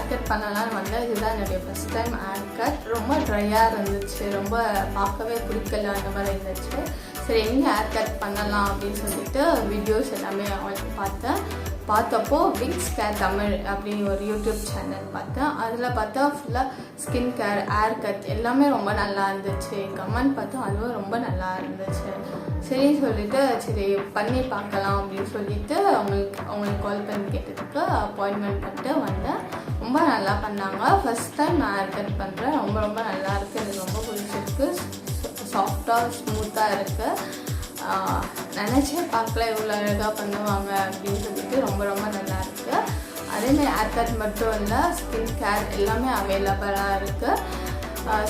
Hair cut பண்ணலான்னு வந்தேன். இதுதான் என்னுடைய ஃபஸ்ட் டைம் ஹேர் கட். ரொம்ப ட்ரையாக இருந்துச்சு, ரொம்ப பார்க்கவே பிடிக்கல அந்த மாதிரி இருந்துச்சு. சரி எங்கே ஹேர் கட் பண்ணலாம் அப்படின்னு சொல்லிட்டு வீடியோஸ் எல்லாமே பார்த்தப்போ விங்ஸ் கேர் தமிழ் அப்படின்னு ஒரு யூடியூப் சேனல் பார்த்தேன். அதில் பார்த்தா ஃபுல்லாக ஸ்கின் கேர், ஹேர் கட் எல்லாமே ரொம்ப நல்லா இருந்துச்சு. கமெண்ட் பார்த்தா அதுவும் ரொம்ப நல்லா இருந்துச்சு. சரி சொல்லிட்டு சரி பண்ணி பார்க்கலாம் அப்படின்னு சொல்லிட்டு அவங்களுக்கு கால் பண்ணி கேட்டதுக்கு அப்பாயின்மெண்ட் பண்ணிட்டு வந்தேன். ரொம்ப நல்லா பண்ணாங்க. ஃபஸ்ட் டைம் நான் ஹேர் கட் பண்ணுறேன். ரொம்ப ரொம்ப நல்லா இருக்குது. எனக்கு ரொம்ப பிடிச்சிருக்கு. சாஃப்டாக ஸ்மூத்தாக இருக்குது. நினச்சே பார்க்கல இவ்வளோ அழகாக பண்ணுவாங்க அப்படின்னு சொல்லிட்டு ரொம்ப ரொம்ப நல்லா இருக்குது. அதேமாதிரி ஹேர் கட் மட்டும் இல்லை, ஸ்கின் கேர் எல்லாமே அவைலபிளாக இருக்குது.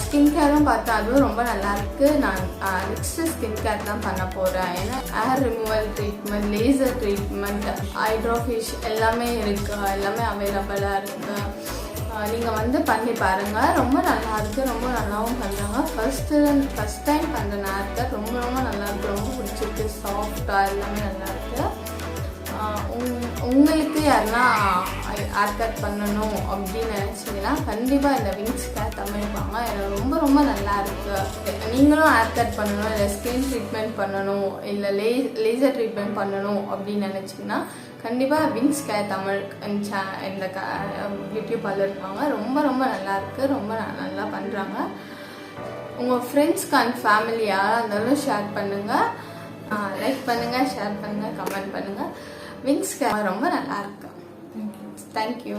ஸ்கின் கேரும் பார்த்தா அதுவும் ரொம்ப நல்லாயிருக்கு. நான் நெக்ஸ்ட்டு ஸ்கின் கேர் தான் பண்ண போகிறேன். ஏன்னா hair removal treatment, laser treatment, eyebrow face எல்லாமே இருக்குது. எல்லாமே அவைலபிளாக இருக்குது. நீங்கள் வந்து பண்ணி பாருங்கள். ரொம்ப நல்லா இருக்குது. ரொம்ப நல்லாவும் பண்ணுறாங்க. ஃபஸ்ட் டைம் பண்ணுற ஹேர் கட் ரொம்ப ரொம்ப நல்லாயிருக்கு. ரொம்ப பிடிச்சிருக்கு. சாஃப்டாக எல்லாமே நல்லாயிருக்கு. உங்களுக்கு யாருன்னா ஹேர் கட் பண்ணணும் அப்படின்னு நினச்சிங்கன்னா கண்டிப்பாக இந்த விங்ஸ் கேர் தமிழ் வாங்க. எனக்கு ரொம்ப ரொம்ப நல்லா இருக்குது. நீங்களும் ஹேர் கட் பண்ணணும், இல்லை ஸ்கின் ட்ரீட்மெண்ட் பண்ணணும், இல்லை லேசர் ட்ரீட்மெண்ட் பண்ணணும் அப்படின்னு நினச்சிங்கன்னா கண்டிப்பாக விங்ஸ் கேர் தமிழ் இந்த பியூட்டி பார்லர் இருக்காங்க. ரொம்ப ரொம்ப நல்லாயிருக்கு. ரொம்ப நல்லா பண்ணுறாங்க. உங்கள் ஃப்ரெண்ட்ஸ்க்கு அண்ட் ஃபேமிலியாக இருந்தாலும் ஷேர் பண்ணுங்கள். லைக் பண்ணுங்கள், ஷேர் பண்ணுங்கள், கமெண்ட் பண்ணுங்கள். விங்ஸ் கேர் ரொம்ப நல்லாயிருக்கு. தேங்க்யூ.